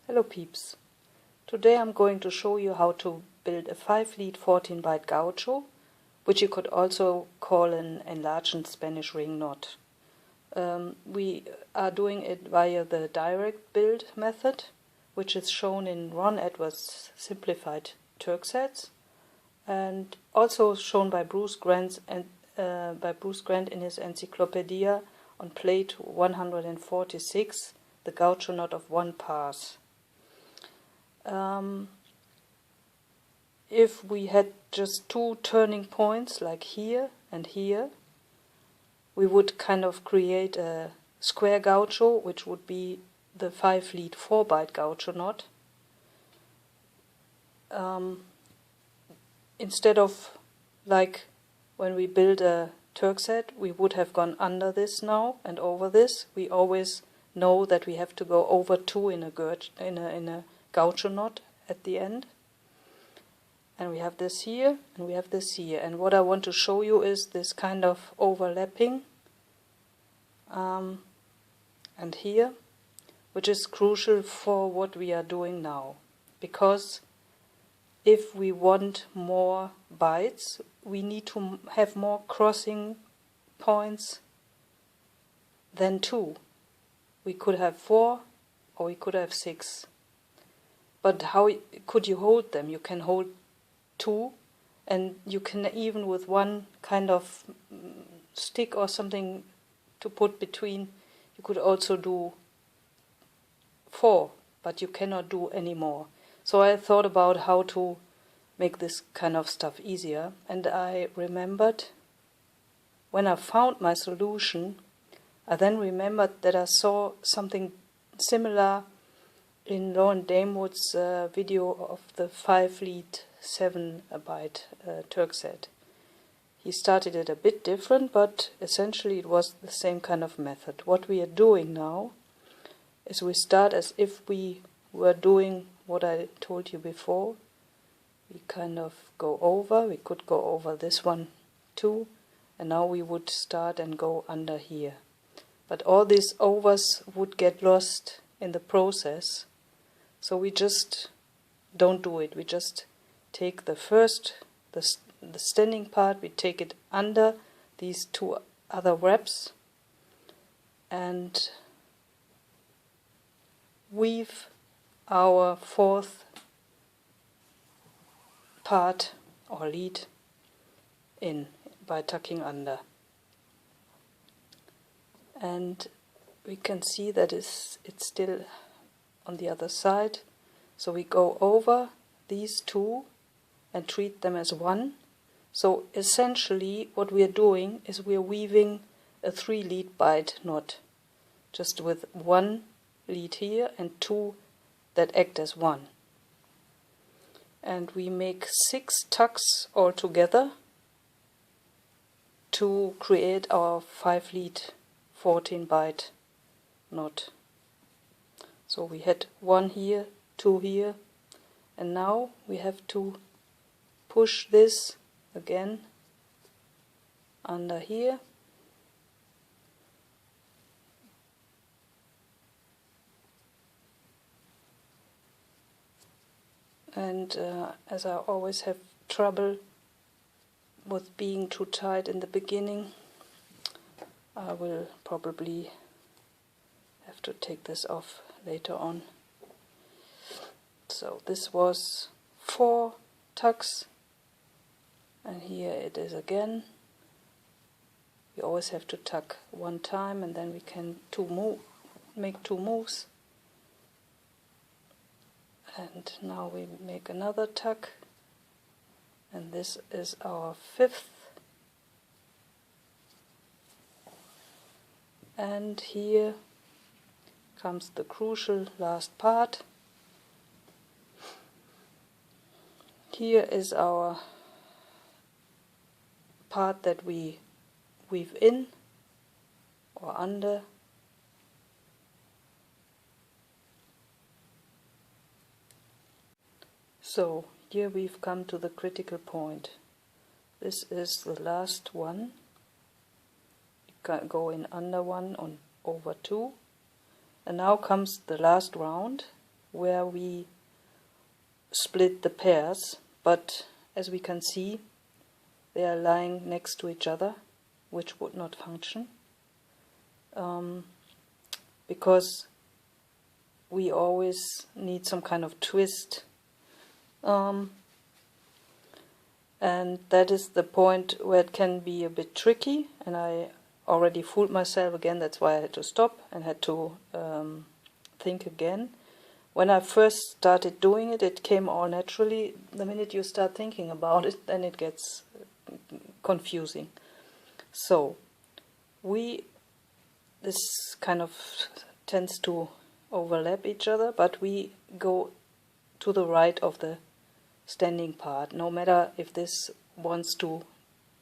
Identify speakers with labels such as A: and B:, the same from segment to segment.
A: Hello peeps. Today I'm going to show you how to build a 5-lead 14-byte gaucho, which you could also call an enlarged Spanish ring knot. We are doing it via the direct build method, which is shown in Ron Edwards' simplified Turk sets, and also shown by Bruce Grant in his encyclopedia on plate 146, the gaucho knot of one pass. If we had just two turning points like here and here, we would kind of create a square gaucho, which would be the 5-lead 4-byte gaucho knot. Instead of, like when we build a Turk set, we would have gone under this now and over this. We always know that we have to go over two in a gaucho knot at the end. And we have this here and we have this here. And what I want to show you is this kind of overlapping and here, which is crucial for what we are doing now. Because if we want more bytes, we need to have more crossing points than 2. We could have 4 or we could have 6. But how could you hold them? You can hold 2, and you can even with one kind of stick or something to put between, you could also do 4, but you cannot do any more. So I thought about how to make this kind of stuff easier, and I remembered when I found my solution, I then remembered that I saw something similar in Lauren Damewood's video of the 5-lead 7-byte Turk set. He started it a bit different, but essentially it was the same kind of method. What we are doing now is we start as if we were doing what I told you before. We kind of go over, we could go over this one too, and now we would start and go under here. But all these overs would get lost in the process, so we just don't do it. We just take the standing part, we take it under these two other wraps and weave our 4th part or lead in by tucking under. And we can see that it's still on the other side. So we go over these two and treat them as one. So essentially what we are doing is we are weaving a 3-lead byte knot, just with 1 lead here and 2 that act as 1. And we make 6 tucks altogether to create our 5-lead 14-byte knot. So we had 1 here, 2 here, and now we have to push this again under here. And as I always have trouble with being too tight in the beginning, I will probably have to take this off later on. So this was 4 tucks, and here it is again. We always have to tuck 1 time, and then we can make 2 moves. And now we make another tuck, and this is our 5th. And here comes the crucial last part. Here is our part that we weave in or under. So here we've come to the critical point. This is the last one. You can go in under 1 on over 2. And now comes the last round, where we split the pairs, but as we can see, they are lying next to each other, which would not function, because we always need some kind of twist, and that is the point where it can be a bit tricky, and I already fooled myself again. That's why I had to stop and had to think again. When I first started doing it, it came all naturally. The minute you start thinking about it, then it gets confusing. So this kind of tends to overlap each other, but we go to the right of the standing part. No matter if this wants to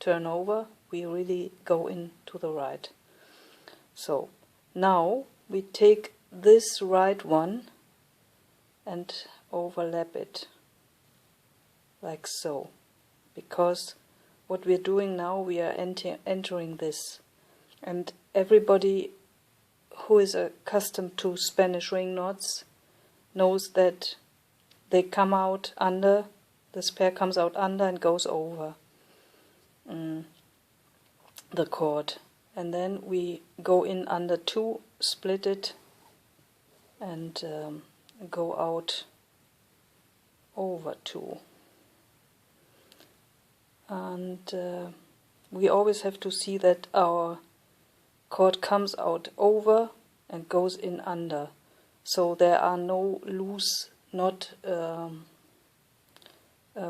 A: turn over, we really go in to the right. So now we take this right one and overlap it like so, because what we're doing now, we are entering this, and everybody who is accustomed to Spanish ring knots knows that they come out under, this pair comes out under and goes over the cord, and then we go in under 2, split it, and go out over 2. And we always have to see that our cord comes out over and goes in under, so there are no loose knot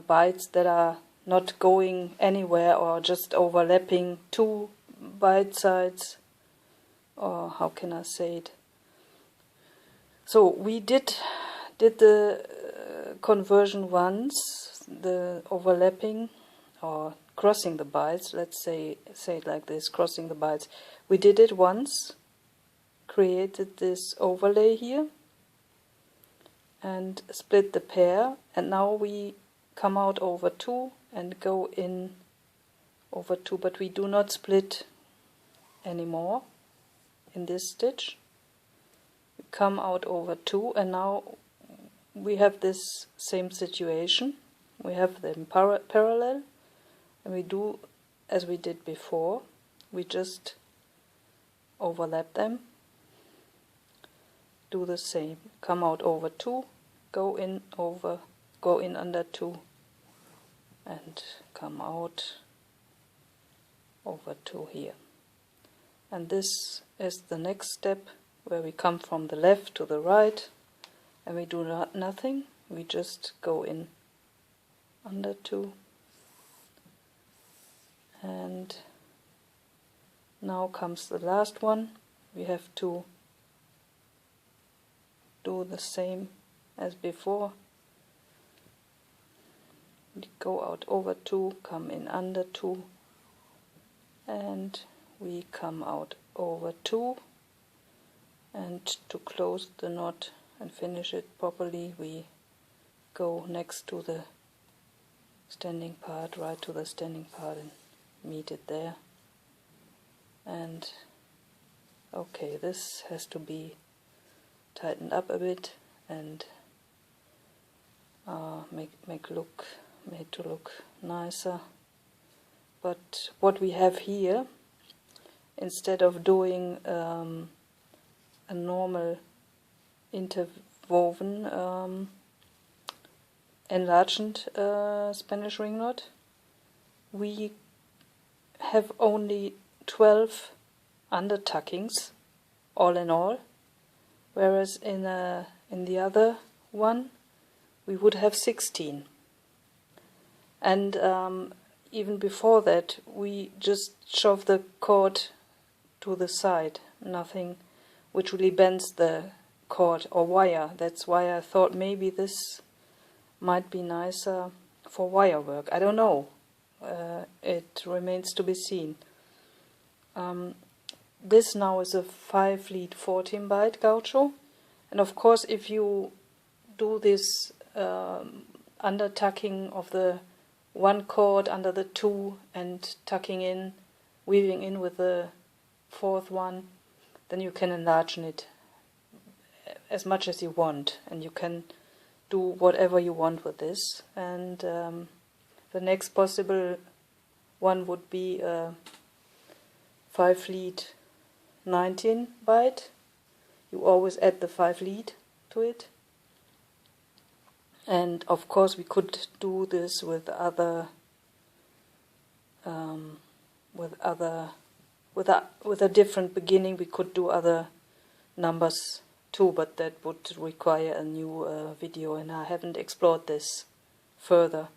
A: bites that are not going anywhere or just overlapping 2 bite sides, or how can I say it? So we did the conversion once, the overlapping or crossing the bites, let's say it like this, crossing the bites. We did it once, created this overlay here, and split the pair, and now we come out over 2 and go in over 2, but we do not split anymore in this stitch. We come out over 2, and now we have this same situation. We have them parallel, and we do as we did before. We just overlap them, do the same, come out over 2, go in under 2, and come out over 2 here. And this is the next step, where we come from the left to the right, and we do nothing, we just go in under 2, and now comes the last one. We have to do the same as before. We go out over 2, come in under 2, and we come out over 2, and to close the knot and finish it properly, we go next to the standing part, right to the standing part, and meet it there. And okay, this has to be tightened up a bit and made to look nicer. But what we have here, instead of doing a normal interwoven enlarged Spanish ring knot, we have only 12 undertuckings all in all, whereas in the other one we would have 16. And even before that, we just shove the cord to the side, nothing which really bends the cord or wire. That's why I thought maybe this might be nicer for wire work. I don't know. It remains to be seen. This now is a 5-lead 14 bite Gaucho, and of course if you do this undertucking of the one cord under the 2 and tucking in, weaving in with the 4th one, then you can enlarge it as much as you want, and you can do whatever you want with this. And the next possible one would be a 5 lead 19 byte. You always add the 5 lead to it. And of course we could do this with a different beginning. We could do other numbers too, but that would require a new video, and I haven't explored this further.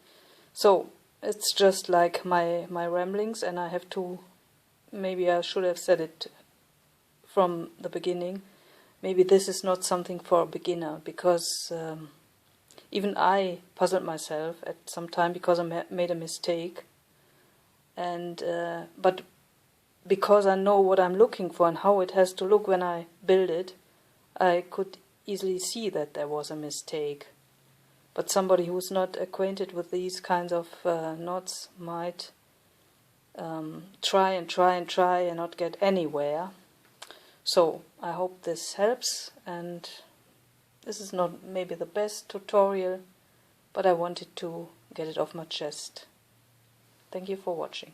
A: So it's just like my ramblings, and I have to, maybe I should have said it from the beginning, maybe this is not something for a beginner, because even I puzzled myself at some time because I made a mistake, and but because I know what I'm looking for and how it has to look when I build it, I could easily see that there was a mistake. But somebody who's not acquainted with these kinds of knots might try and not get anywhere. So I hope this helps, and this is not maybe the best tutorial, but I wanted to get it off my chest. Thank you for watching.